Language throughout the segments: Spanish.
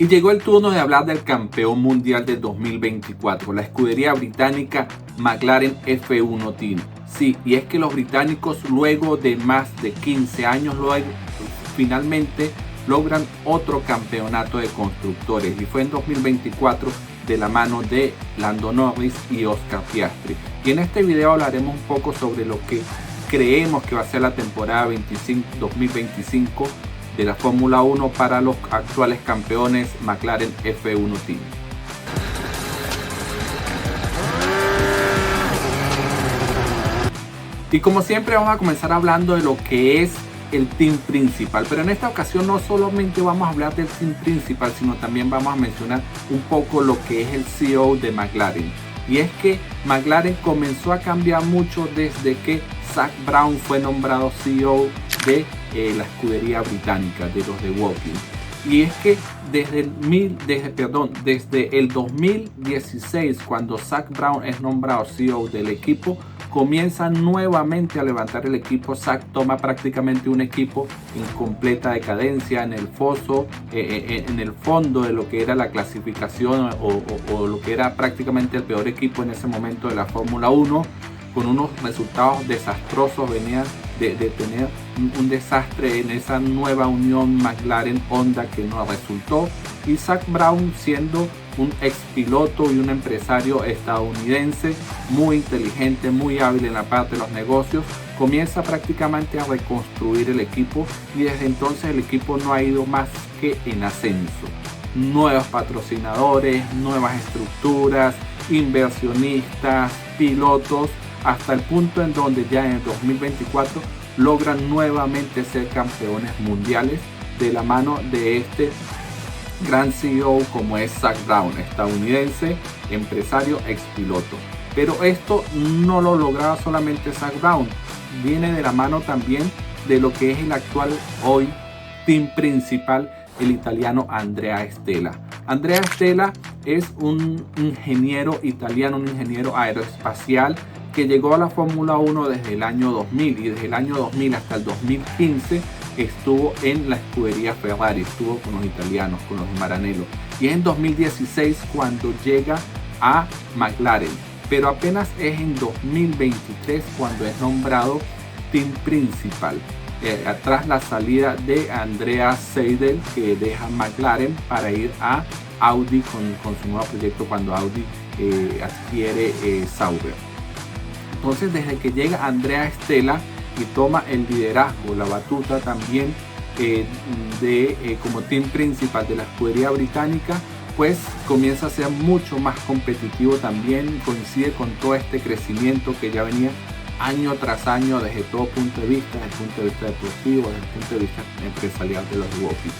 Y llegó el turno de hablar del campeón mundial del 2024, la escudería británica McLaren F1 Team. Sí, y es que los británicos, luego de más de 15 años, finalmente logran otro campeonato de constructores, y fue en 2024 de la mano de Lando Norris y Oscar Piastri. Y en este video hablaremos un poco sobre lo que creemos que va a ser la temporada 2025 de la Fórmula 1 para los actuales campeones McLaren F1 Team. Y como siempre vamos a comenzar hablando de lo que es el team principal, pero en esta ocasión no solamente vamos a hablar del team principal, sino también vamos a mencionar un poco lo que es el CEO de McLaren. Y es que McLaren comenzó a cambiar mucho desde que Zak Brown fue nombrado CEO de la escudería británica de los de Woking. Y es que desde el 2016, cuando Zak Brown es nombrado CEO del equipo, comienza nuevamente a levantar el equipo. Zak toma prácticamente un equipo en completa decadencia, en el foso, en el fondo de lo que era la clasificación o lo que era prácticamente el peor equipo en ese momento de la Fórmula 1, con unos resultados desastrosos. Venía de tener un desastre en esa nueva unión McLaren-Honda que no resultó, y Zak Brown, siendo un ex piloto y un empresario estadounidense muy inteligente, muy hábil en la parte de los negocios, comienza prácticamente a reconstruir el equipo, y desde entonces el equipo no ha ido más que en ascenso. Nuevos patrocinadores, nuevas estructuras, inversionistas, pilotos, hasta el punto en donde ya en el 2024 logran nuevamente ser campeones mundiales de la mano de este gran CEO como es Zak Brown, estadounidense, empresario, ex piloto. Pero esto no lo lograba solamente Zak Brown, viene de la mano también de lo que es el actual hoy team principal, el italiano Andrea Stella. Andrea Stella es un ingeniero italiano, un ingeniero aeroespacial que llegó a la Fórmula 1 desde el año 2000, y desde el año 2000 hasta el 2015 estuvo en la escudería Ferrari, estuvo con los italianos, con los de Maranello, y es en 2016 cuando llega a McLaren, pero apenas es en 2023 cuando es nombrado team principal, tras la salida de Andrea Seidel, que deja McLaren para ir a Audi con su nuevo proyecto cuando Audi adquiere Sauber. Entonces, desde que llega Andrea Stella y toma el liderazgo, la batuta también como team principal de la escudería británica, pues comienza a ser mucho más competitivo también. Coincide con todo este crecimiento que ya venía año tras año desde todo punto de vista, desde el punto de vista deportivo, desde el punto de vista empresarial de los Woking.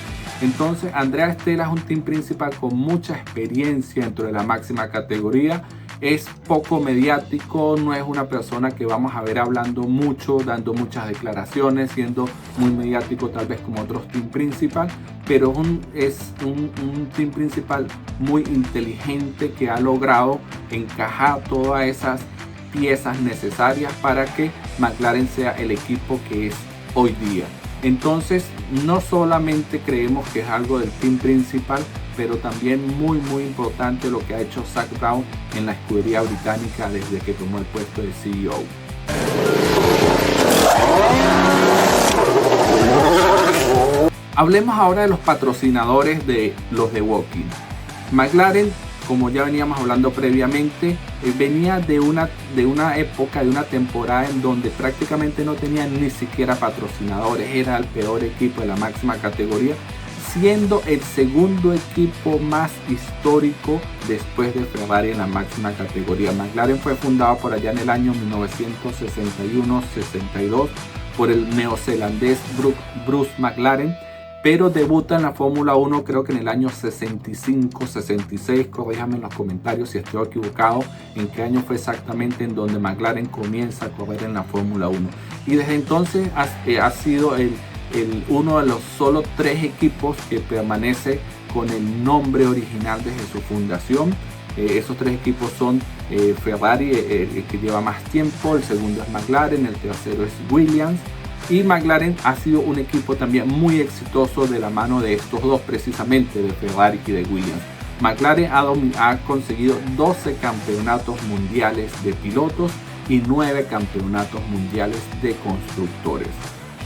Entonces, Andrea Stella es un team principal con mucha experiencia dentro de la máxima categoría. Es poco mediático, no es una persona que vamos a ver hablando mucho, dando muchas declaraciones, siendo muy mediático tal vez como otros team principal, pero es un team principal muy inteligente que ha logrado encajar todas esas piezas necesarias para que McLaren sea el equipo que es hoy día. Entonces, no solamente creemos que es algo del team principal, pero también muy importante lo que ha hecho Zak Brown en la escudería británica desde que tomó el puesto de CEO. Hablemos ahora de los patrocinadores de los de Woking. McLaren, como ya veníamos hablando previamente, venía de una época, de una temporada en donde prácticamente no tenía ni siquiera patrocinadores. Era el peor equipo de la máxima categoría, siendo el segundo equipo más histórico después de Ferrari en la máxima categoría. McLaren fue fundado por allá en el año 1961-62 por el neozelandés Bruce McLaren, pero debuta en la Fórmula 1 creo que en el año 65-66, corríjame en los comentarios si estoy equivocado en qué año fue exactamente en donde McLaren comienza a correr en la Fórmula 1, y desde entonces ha sido uno de los solo 3 equipos que permanece con el nombre original desde su fundación. Esos 3 equipos son Ferrari, el que lleva más tiempo, el segundo es McLaren, el tercero es Williams, Y McLaren ha sido un equipo también muy exitoso de la mano de estos dos, precisamente de Ferrari y de Williams. McLaren ha conseguido 12 campeonatos mundiales de pilotos y 9 campeonatos mundiales de constructores.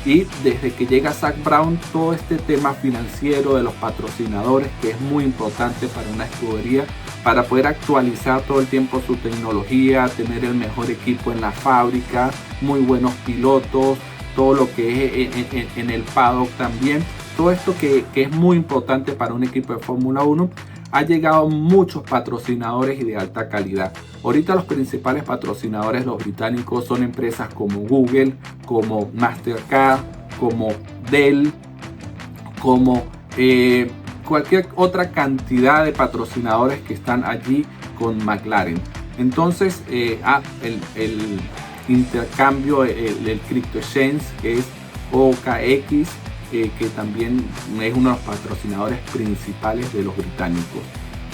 Y desde que llega Zak Brown, todo este tema financiero de los patrocinadores, que es muy importante para una escudería, para poder actualizar todo el tiempo su tecnología, tener el mejor equipo en la fábrica, muy buenos pilotos, todo lo que es en el paddock también. Todo esto que es muy importante para un equipo de Fórmula 1, ha llegado muchos patrocinadores y de alta calidad. Ahorita los principales patrocinadores, los británicos, son empresas como Google, como Mastercard, como Dell, como cualquier otra cantidad de patrocinadores que están allí con McLaren. Entonces el intercambio, el Crypto Exchange, que es OKX, que también es uno de los patrocinadores principales de los británicos.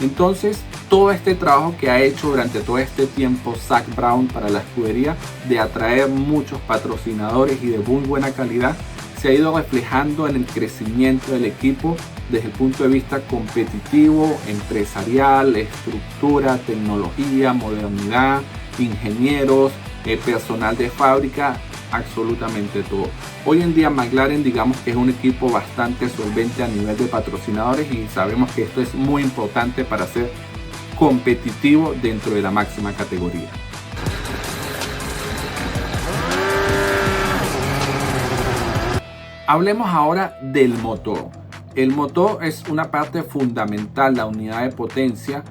Entonces, todo este trabajo que ha hecho durante todo este tiempo Zak Brown para la escudería, de atraer muchos patrocinadores y de muy buena calidad, se ha ido reflejando en el crecimiento del equipo desde el punto de vista competitivo, empresarial, estructura, tecnología, modernidad, ingenieros, personal de fábrica, absolutamente todo. Hoy en día McLaren, digamos que es un equipo bastante solvente a nivel de patrocinadores, y sabemos que esto es muy importante para ser competitivo dentro de la máxima categoría. Hablemos ahora del motor. El motor es una parte fundamental, la unidad de potencia.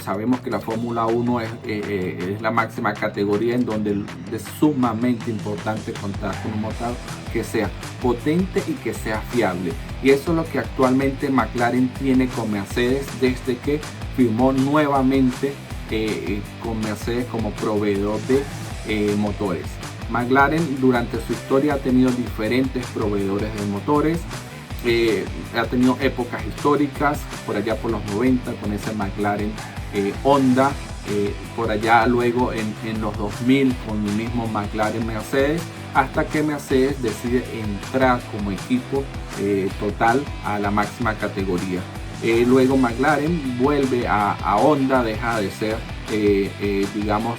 Sabemos que la Fórmula 1 es la máxima categoría en donde es sumamente importante contar con un motor que sea potente y que sea fiable. Y eso es lo que actualmente McLaren tiene con Mercedes desde que firmó nuevamente con Mercedes como proveedor de motores. McLaren durante su historia ha tenido diferentes proveedores de motores. Ha tenido épocas históricas, por allá por los 90 con ese McLaren Honda, por allá luego en los 2000 con el mismo McLaren Mercedes, hasta que Mercedes decide entrar como equipo total a la máxima categoría. Luego McLaren vuelve a Honda, deja de ser digamos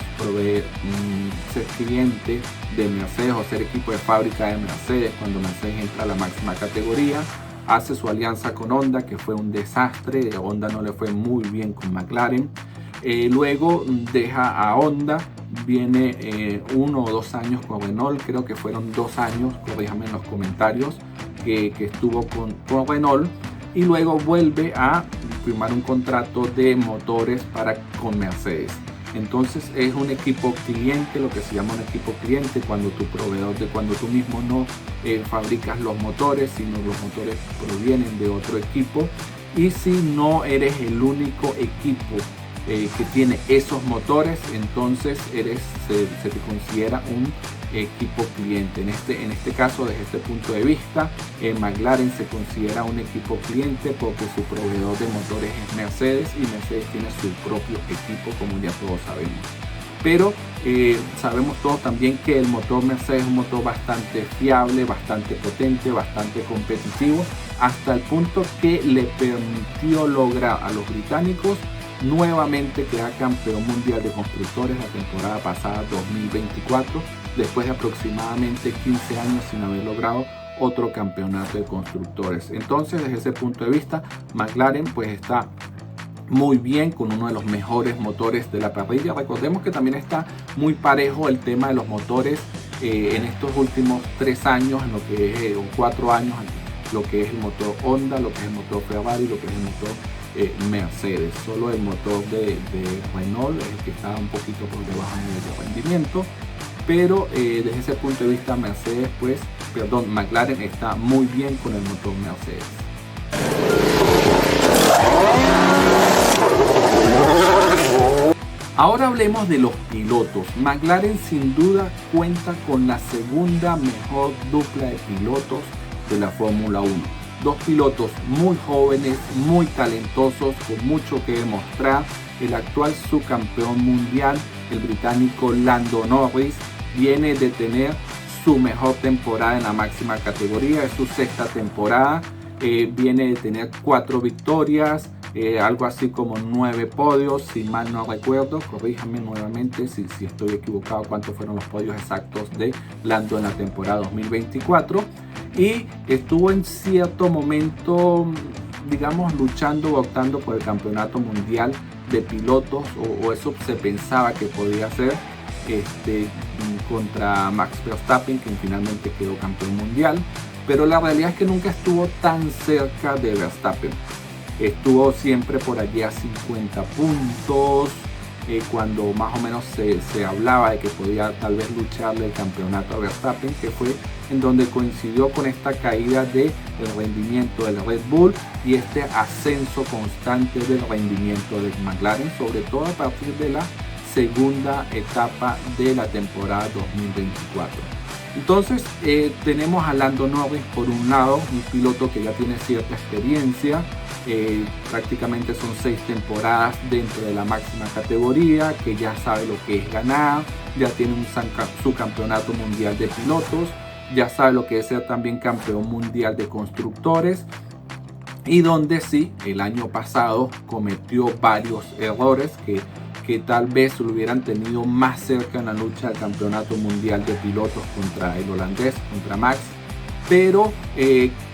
ser cliente de Mercedes o ser equipo de fábrica de Mercedes. Cuando Mercedes entra a la máxima categoría, hace su alianza con Honda, que fue un desastre. Honda no le fue muy bien con McLaren. Luego deja a Honda, viene 1 o 2 años con Renault, creo que fueron 2 años, corríjame en los comentarios, que estuvo con Renault, y luego vuelve a firmar un contrato de motores con Mercedes. Entonces es un equipo cliente, lo que se llama un equipo cliente, cuando cuando tú mismo no fabricas los motores, sino los motores provienen de otro equipo. Y si no eres el único equipo que tiene esos motores, entonces se te considera un equipo cliente. En este caso, desde este punto de vista, McLaren se considera un equipo cliente porque su proveedor de motores es Mercedes, y Mercedes tiene su propio equipo, como ya todos sabemos. Pero sabemos todos también que el motor Mercedes es un motor bastante fiable, bastante potente, bastante competitivo, hasta el punto que le permitió lograr a los británicos nuevamente quedar campeón mundial de constructores la temporada pasada 2024, después de aproximadamente 15 años sin haber logrado otro campeonato de constructores. Entonces, desde ese punto de vista, McLaren pues está muy bien, con uno de los mejores motores de la parrilla. Recordemos que también está muy parejo el tema de los motores en estos últimos 3 años, en lo que es, o 4 años, lo que es el motor Honda, lo que es el motor Ferrari, lo que es el motor Mercedes. Solo el motor de Renault es el que está un poquito por debajo de rendimiento, pero desde ese punto de vista McLaren está muy bien con el motor Mercedes. Ahora hablemos de los pilotos. McLaren sin duda cuenta con la segunda mejor dupla de pilotos de la Fórmula 1. 2 pilotos muy jóvenes, muy talentosos, con mucho que demostrar. El actual subcampeón mundial, el británico Lando Norris, viene de tener su mejor temporada en la máxima categoría, es su sexta temporada, viene de tener 4 victorias, algo así como 9 podios, si mal no recuerdo, corríjame nuevamente si estoy equivocado cuántos fueron los podios exactos de Lando en la temporada 2024, y estuvo en cierto momento, digamos, luchando o optando por el campeonato mundial de pilotos, o eso se pensaba que podía ser, contra Max Verstappen, quien finalmente quedó campeón mundial, pero la realidad es que nunca estuvo tan cerca de Verstappen. Estuvo siempre por allí a 50 puntos, cuando más o menos se hablaba de que podía tal vez lucharle el campeonato a Verstappen, que fue en donde coincidió con esta caída del rendimiento del Red Bull y este ascenso constante del rendimiento del McLaren, sobre todo a partir de la segunda etapa de la temporada 2024. Entonces tenemos a Lando Norris por un lado, un piloto que ya tiene cierta experiencia, prácticamente son 6 temporadas dentro de la máxima categoría, que ya sabe lo que es ganar, ya tiene su campeonato mundial de pilotos, ya sabe lo que es ser también campeón mundial de constructores, y donde sí, el año pasado cometió varios errores que tal vez lo hubieran tenido más cerca en la lucha del campeonato mundial de pilotos contra el holandés, contra Max, pero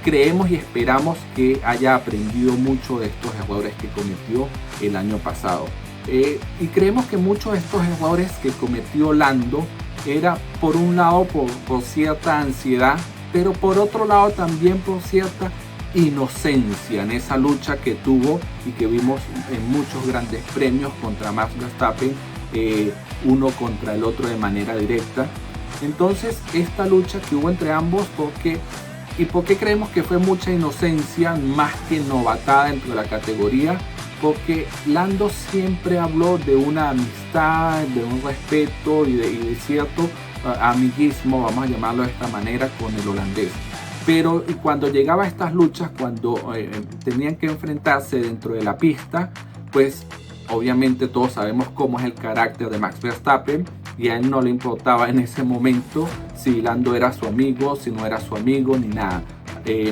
creemos y esperamos que haya aprendido mucho de estos errores que cometió el año pasado, y creemos que muchos de estos errores que cometió Lando era por un lado por cierta ansiedad, pero por otro lado también por cierta inocencia en esa lucha que tuvo y que vimos en muchos grandes premios contra Max Verstappen, uno contra el otro de manera directa. Entonces esta lucha que hubo entre ambos, ¿por qué creemos que fue mucha inocencia más que novatada dentro de la categoría? Porque Lando siempre habló de una amistad, de un respeto y de cierto amiguismo, vamos a llamarlo de esta manera, con el holandés. Pero cuando llegaba a estas luchas, cuando tenían que enfrentarse dentro de la pista, pues obviamente todos sabemos cómo es el carácter de Max Verstappen, y a él no le importaba en ese momento si Lando era su amigo, si no era su amigo, ni nada.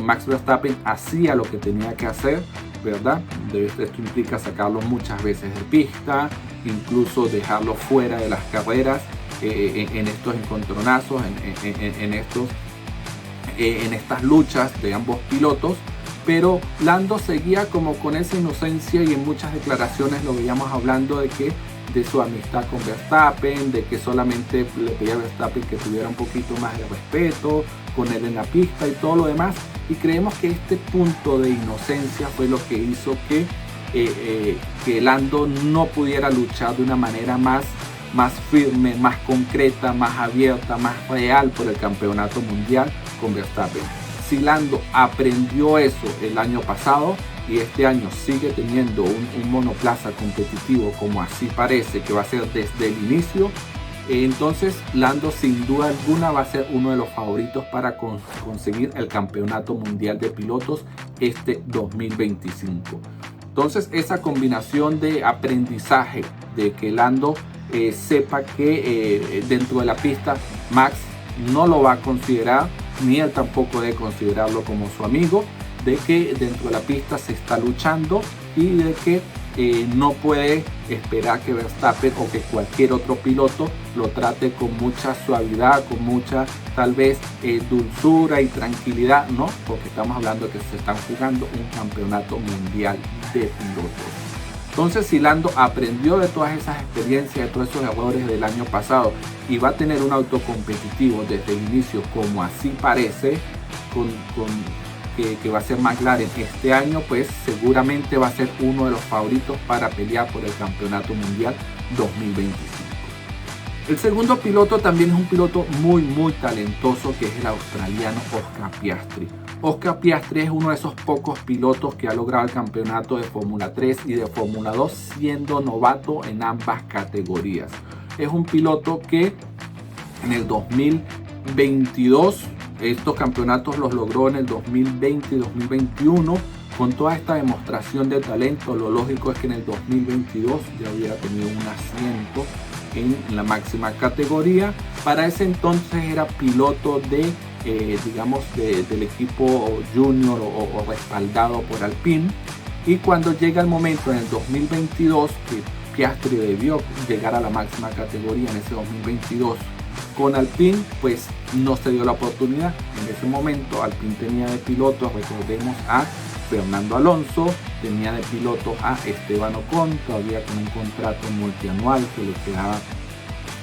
Max Verstappen hacía lo que tenía que hacer, ¿verdad? Esto implica sacarlo muchas veces de pista, incluso dejarlo fuera de las carreras, en estos encontronazos, en estas luchas de ambos pilotos. Pero Lando seguía como con esa inocencia, y en muchas declaraciones lo veíamos hablando de su amistad con Verstappen, de que solamente le pedía a Verstappen que tuviera un poquito más de respeto con él en la pista y todo lo demás, y creemos que este punto de inocencia fue lo que hizo que Lando no pudiera luchar de una manera más firme, más concreta, más abierta, más real por el campeonato mundial con Verstappen. Si Lando aprendió eso el año pasado y este año sigue teniendo un monoplaza competitivo, como así parece que va a ser desde el inicio, entonces Lando sin duda alguna va a ser uno de los favoritos para conseguir el campeonato mundial de pilotos este 2025. Entonces esa combinación de aprendizaje, de que Lando sepa que dentro de la pista Max no lo va a considerar, ni él tampoco debe considerarlo como su amigo, de que dentro de la pista se está luchando, y de que no puede esperar que Verstappen o que cualquier otro piloto lo trate con mucha suavidad, con mucha tal vez dulzura y tranquilidad, no, porque estamos hablando de que se están jugando un campeonato mundial de pilotos. Entonces, si Lando aprendió de todas esas experiencias, de todos esos errores del año pasado, y va a tener un auto competitivo desde el inicio, como así parece, que va a ser McLaren este año, pues seguramente va a ser uno de los favoritos para pelear por el campeonato mundial 2025. El segundo piloto también es un piloto muy talentoso, que es el australiano Oscar Piastri. Oscar Piastri es uno de esos pocos pilotos que ha logrado el campeonato de Fórmula 3 y de Fórmula 2 siendo novato en ambas categorías. Es un piloto que en el 2022, estos campeonatos los logró en el 2020 y 2021, con toda esta demostración de talento. Lo lógico es que en el 2022 ya hubiera tenido un asiento en la máxima categoría. Para ese entonces era piloto de del equipo junior o respaldado por Alpine. Y cuando llega el momento en el 2022 que Piastri debió llegar a la máxima categoría en ese 2022 con Alpine, pues no se dio la oportunidad. En ese momento Alpine tenía de pilotos, recordemos, a Fernando Alonso, tenía de pilotos a Esteban Ocon, todavía con un contrato multianual que le quedaba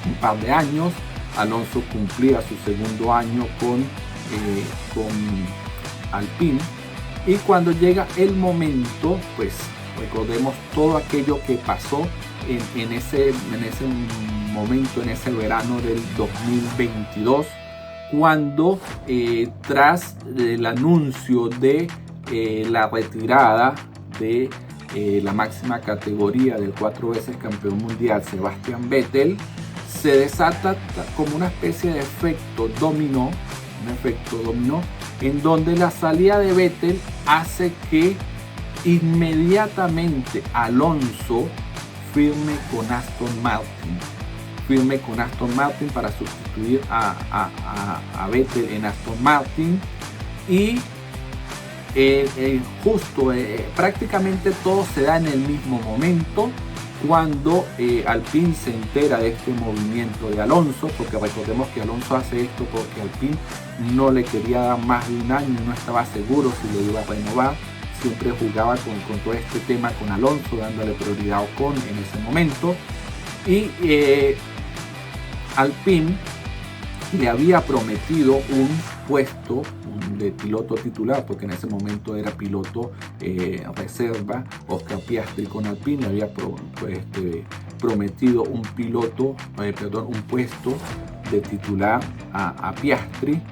un par de años. Alonso cumplía su segundo año con Alpine. Y cuando llega el momento, pues recordemos todo aquello que pasó en ese momento, en ese verano del 2022, cuando tras el anuncio de la retirada de la máxima categoría del 4 veces campeón mundial Sebastian Vettel, se desata como una especie de efecto dominó, en donde la salida de Vettel hace que inmediatamente Alonso firme con Aston Martin para sustituir a Vettel en Aston Martin. Y prácticamente todo se da en el mismo momento cuando Alpine se entera de este movimiento de Alonso, porque recordemos que Alonso hace esto porque Alpine no le quería dar más de un año y no estaba seguro si lo iba a renovar. Siempre jugaba con todo este tema con Alonso, dándole prioridad a Ocon en ese momento. Y Alpine le había prometido un puesto de piloto titular, porque en ese momento era piloto reserva. Oscar Piastri con Alpine le había prometido un puesto de titular a Piastri.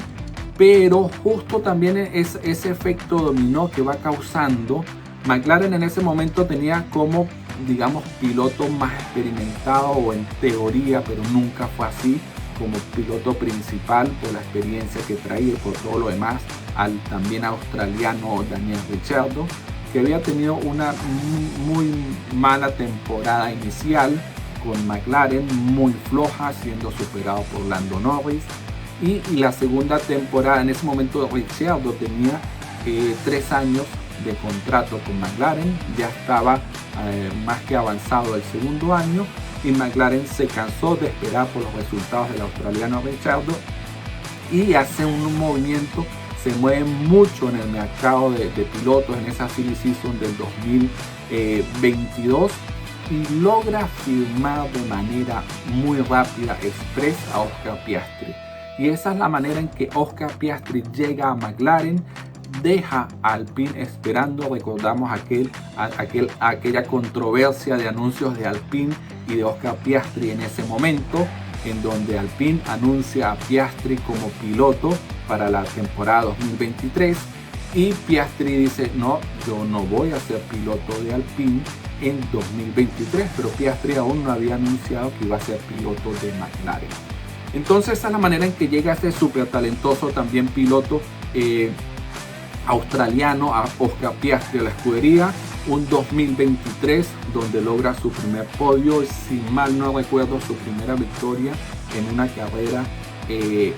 Pero justo también es ese efecto dominó que va causando. McLaren en ese momento tenía como, digamos, piloto más experimentado, o en teoría, pero nunca fue así, como piloto principal por la experiencia que traía y por todo lo demás, al también australiano Daniel Ricciardo, que había tenido una muy mala temporada inicial con McLaren, muy floja, siendo superado por Lando Norris. Y la segunda temporada, en ese momento Ricciardo tenía 3 años de contrato con McLaren, ya estaba más que avanzado el segundo año, y McLaren se cansó de esperar por los resultados del australiano Ricciardo y hace un movimiento, se mueve mucho en el mercado de pilotos en esa silly season del 2022 y logra firmar de manera muy rápida, express, a Oscar Piastri. Y esa es la manera en que Oscar Piastri llega a McLaren, deja a Alpine esperando. Recordamos aquella controversia de anuncios de Alpine y de Oscar Piastri en ese momento, en donde Alpine anuncia a Piastri como piloto para la temporada 2023 y Piastri dice: no, yo no voy a ser piloto de Alpine en 2023, pero Piastri aún no había anunciado que iba a ser piloto de McLaren. Entonces esa es la manera en que llega este súper talentoso también piloto australiano, a Oscar Piastri, a la escudería. Un 2023 donde logra su primer podio, si mal no recuerdo, su primera victoria en una carrera de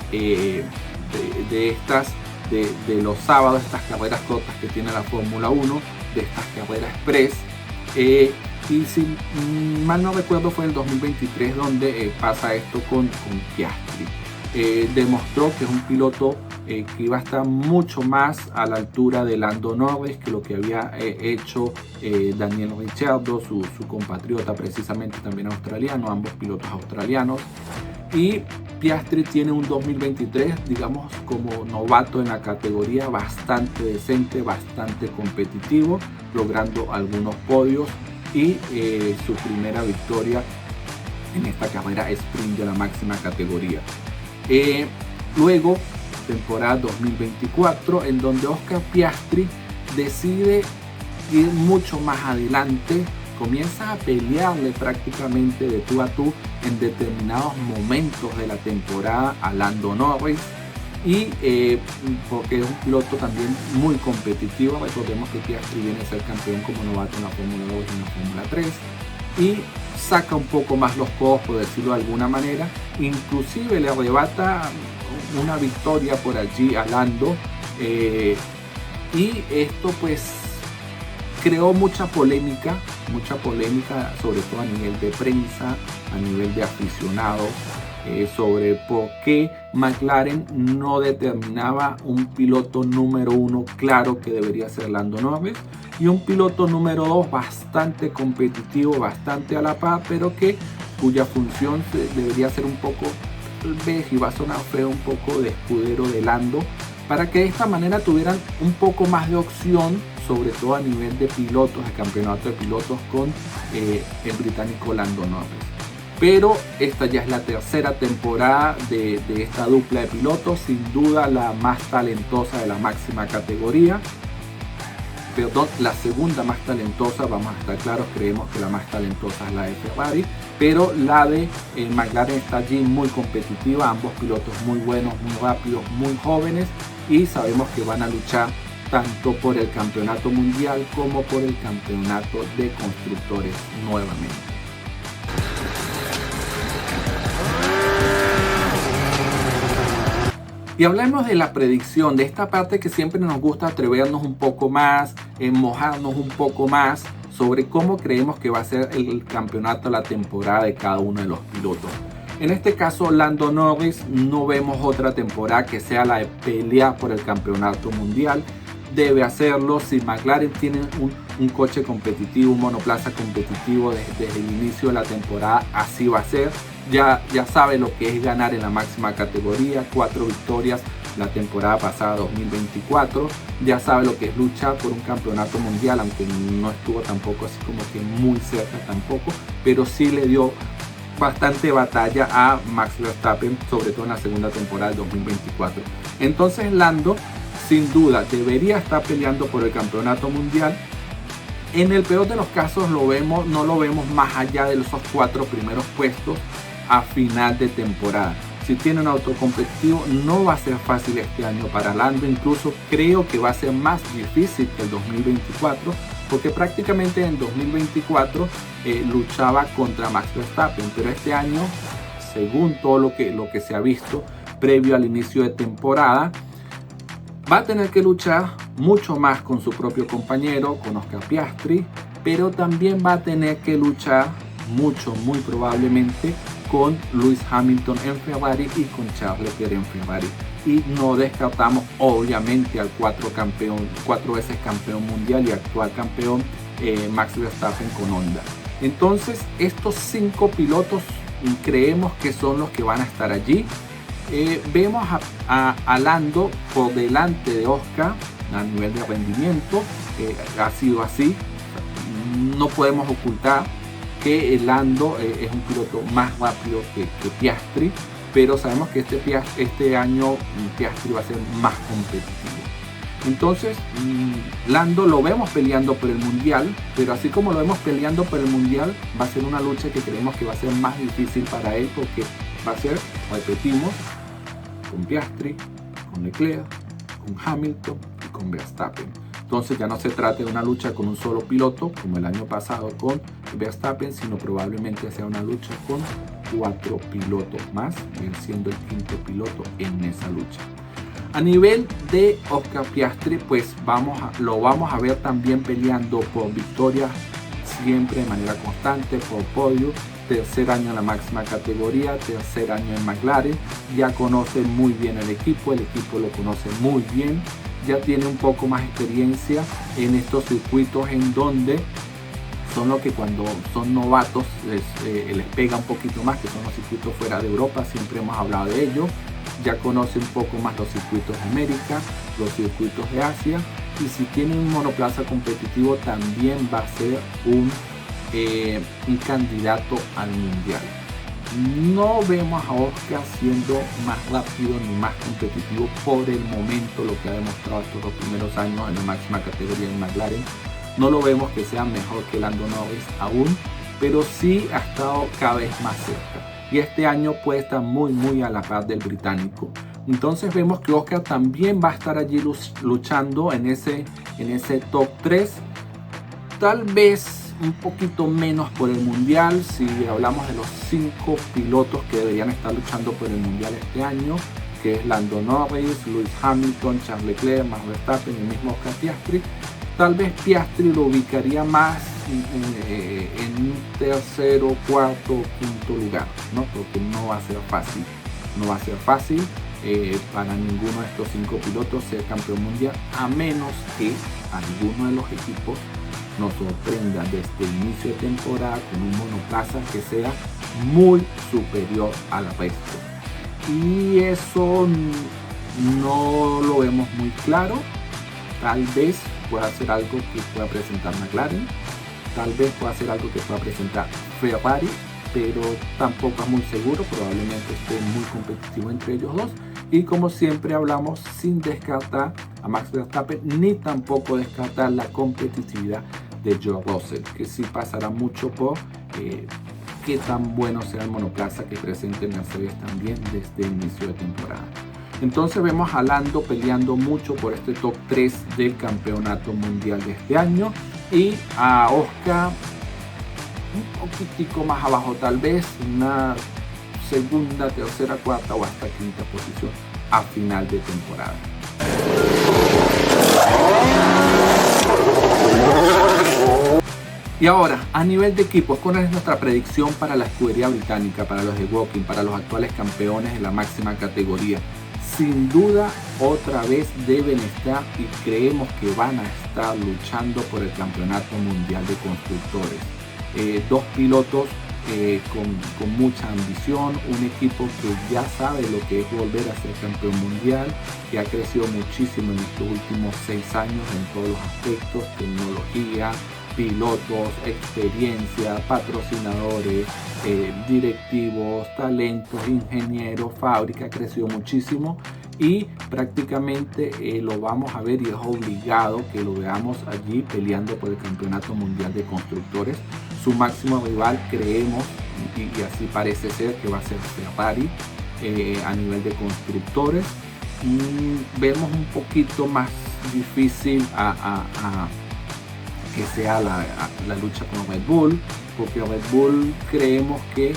los sábados, estas carreras cortas que tiene la Fórmula 1, de estas carreras express. Y si mal no recuerdo fue en el 2023 donde pasa esto con Piastri. Demostró que es un piloto que iba a estar mucho más a la altura de Lando Norris que lo que había hecho Daniel Ricciardo, su compatriota, precisamente también australiano, ambos pilotos australianos. Y Piastri tiene un 2023, digamos, como novato en la categoría, bastante decente, bastante competitivo, logrando algunos podios y su primera victoria en esta carrera sprint de la máxima categoría. Luego, temporada 2024, en donde Oscar Piastri decide ir mucho más adelante, comienza a pelearle prácticamente de tú a tú en determinados momentos de la temporada a Lando Norris, y porque es un piloto también muy competitivo. Recordemos que Piastri viene a ser campeón como novato en la Fórmula 2 y en la Fórmula 3. y saca un poco más los codos, por decirlo de alguna manera. Inclusive le arrebata una victoria por allí a Lando, y esto pues creó mucha polémica, sobre todo a nivel de prensa, a nivel de aficionados, sobre por qué McLaren no determinaba un piloto número 1 claro, que debería ser Lando Norris, y un piloto número 2 bastante competitivo, bastante a la par, pero cuya función debería ser un poco, y va a sonar feo, un poco de escudero de Lando, para que de esta manera tuvieran un poco más de opción, sobre todo a nivel de pilotos, de campeonato de pilotos, con el británico Lando Norris. Pero esta ya es la tercera temporada de esta dupla de pilotos, sin duda la más talentosa de la máxima categoría. Perdón, la segunda más talentosa, vamos a estar claros, creemos que la más talentosa es la de Ferrari, pero la de McLaren está allí muy competitiva, ambos pilotos muy buenos, muy rápidos, muy jóvenes, y sabemos que van a luchar tanto por el campeonato mundial como por el campeonato de constructores nuevamente. Y hablemos de la predicción, de esta parte que siempre nos gusta atrevernos un poco más, mojarnos un poco más sobre cómo creemos que va a ser el campeonato, la temporada de cada uno de los pilotos. En este caso, Lando Norris, no vemos otra temporada que sea la de pelear por el campeonato mundial. Debe hacerlo. Si McLaren tiene un coche competitivo, un monoplaza competitivo desde el inicio de la temporada, así va a ser. Ya sabe lo que es ganar en la máxima categoría, 4 victorias la temporada pasada 2024, ya sabe lo que es luchar por un campeonato mundial, aunque no estuvo tampoco así como que muy cerca tampoco, pero sí le dio bastante batalla a Max Verstappen, sobre todo en la segunda temporada del 2024. Entonces Lando sin duda debería estar peleando por el campeonato mundial. En el peor de los casos no lo vemos más allá de esos 4 primeros puestos a final de temporada. Si tiene un auto competitivo, no va a ser fácil este año para Lando, incluso creo que va a ser más difícil que el 2024, porque prácticamente en 2024 luchaba contra Max Verstappen, pero este año, según todo lo que se ha visto previo al inicio de temporada, va a tener que luchar mucho más con su propio compañero, con Oscar Piastri, pero también va a tener que luchar mucho, muy probablemente, con Lewis Hamilton en Ferrari y con Charles Leclerc en Ferrari. Y no descartamos obviamente al 4 veces campeón mundial y actual campeón Max Verstappen con Honda. Entonces estos 5 pilotos creemos que son los que van a estar allí. Vemos a Lando por delante de Oscar a nivel de rendimiento, ha sido así, no podemos ocultar que Lando es un piloto más rápido que Piastri, pero sabemos que este año Piastri va a ser más competitivo. Entonces Lando lo vemos peleando por el mundial, pero así como lo vemos peleando por el mundial, va a ser una lucha que creemos que va a ser más difícil para él, porque va a ser, repetimos, con Piastri, con Leclerc, con Hamilton y con Verstappen. Entonces ya no se trata de una lucha con un solo piloto como el año pasado con Verstappen, sino probablemente sea una lucha con 4 pilotos más, siendo el 5º piloto en esa lucha. A nivel de Oscar Piastri, pues lo vamos a ver también peleando por victorias siempre de manera constante, por podio. Tercer año en la máxima categoría, tercer año en McLaren, ya conoce muy bien el equipo lo conoce muy bien, ya tiene un poco más experiencia en estos circuitos en donde son lo que cuando son novatos les pega un poquito más, que son los circuitos fuera de Europa, siempre hemos hablado de ello. Ya conoce un poco más los circuitos de América, los circuitos de Asia, y si tiene un monoplaza competitivo también va a ser un candidato al mundial. No vemos a Oscar siendo más rápido ni más competitivo por el momento, lo que ha demostrado estos 2 primeros años en la máxima categoría en McLaren. No lo vemos que sea mejor que Lando Norris aún, pero sí ha estado cada vez más cerca. Y este año puede estar muy a la par del británico. Entonces vemos que Oscar también va a estar allí luchando en ese top 3. Tal vez un poquito menos por el mundial. Si hablamos de los 5 pilotos que deberían estar luchando por el mundial este año, que es Lando Norris, Lewis Hamilton, Charles Leclerc, Max Verstappen y el mismo Oscar Piastri, tal vez Piastri lo ubicaría más en un tercero, cuarto o quinto lugar, ¿no? Porque no va a ser fácil. No va a ser fácil para ninguno de estos 5 pilotos ser campeón mundial, a menos que alguno de los equipos nos sorprenda desde el inicio de temporada con un monoplaza que sea muy superior al resto. Y eso no lo vemos muy claro. Tal vez pueda ser algo que pueda presentar McLaren, tal vez pueda ser algo que pueda presentar Ferrari, pero tampoco es muy seguro. Probablemente esté muy competitivo entre ellos dos. Y como siempre hablamos, sin descartar a Max Verstappen ni tampoco descartar la competitividad de George Russell, que sí pasará mucho por qué tan bueno sea el monoplaza que presente Mercedes también desde el inicio de temporada. Entonces vemos a Lando peleando mucho por este top 3 del campeonato mundial de este año, y a Oscar un poquitico más abajo, tal vez una segunda, tercera, cuarta o hasta quinta posición a final de temporada. Y ahora, a nivel de equipos, ¿cuál es nuestra predicción para la escudería británica, para los de Woking, para los actuales campeones de la máxima categoría? Sin duda, otra vez deben estar y creemos que van a estar luchando por el campeonato mundial de constructores. Dos pilotos con mucha ambición, un equipo que ya sabe lo que es volver a ser campeón mundial, que ha crecido muchísimo en estos últimos 6 años en todos los aspectos: tecnología, pilotos, experiencia, patrocinadores, directivos, talentos, ingenieros, fábrica. Ha crecido muchísimo y prácticamente lo vamos a ver, y es obligado que lo veamos allí peleando por el campeonato mundial de constructores. Su máximo rival, creemos, y así parece ser, que va a ser Ferrari a nivel de constructores. Vemos un poquito más difícil que sea la lucha con Red Bull, porque Red Bull creemos que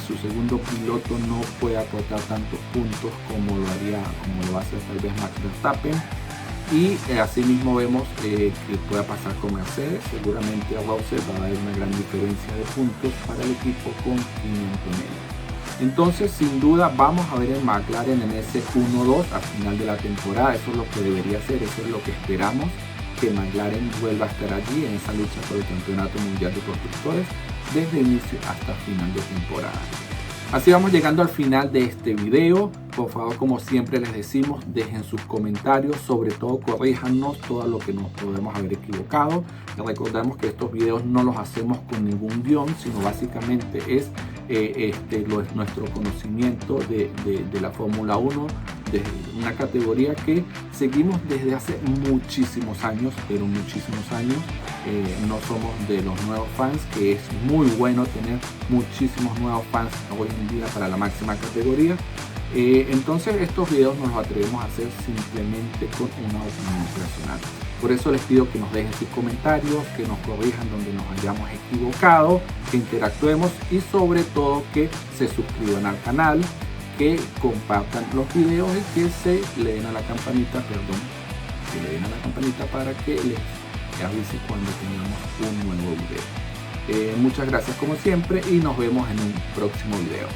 su segundo piloto no puede aportar tantos puntos como lo va a hacer tal vez Max Verstappen. Y asimismo vemos que pueda pasar con Mercedes. Seguramente a Russell va a haber una gran diferencia de puntos para el equipo con 500 menos. Entonces, sin duda, vamos a ver el McLaren en ese 1-2 al final de la temporada. Eso es lo que debería ser, eso es lo que esperamos, que McLaren vuelva a estar allí en esa lucha por el campeonato mundial de constructores desde inicio hasta final de temporada. Así vamos llegando al final de este video. Por favor, como siempre les decimos, dejen sus comentarios, sobre todo corríjanos todo lo que nos podemos haber equivocado. Les recordamos que estos videos no los hacemos con ningún guión, sino básicamente es nuestro conocimiento de la Fórmula 1, de una categoría que seguimos desde hace muchísimos años, pero muchísimos años. No somos de los nuevos fans, que es muy bueno tener muchísimos nuevos fans hoy en día para la máxima categoría. Entonces estos videos nos los atrevemos a hacer simplemente con una opinión personal. Por eso les pido que nos dejen sus comentarios, que nos corrijan donde nos hayamos equivocado, que interactuemos y sobre todo que se suscriban al canal, que compartan los videos y que le den a la campanita, para que les avise cuando tengamos un nuevo video. Muchas gracias como siempre y nos vemos en un próximo video.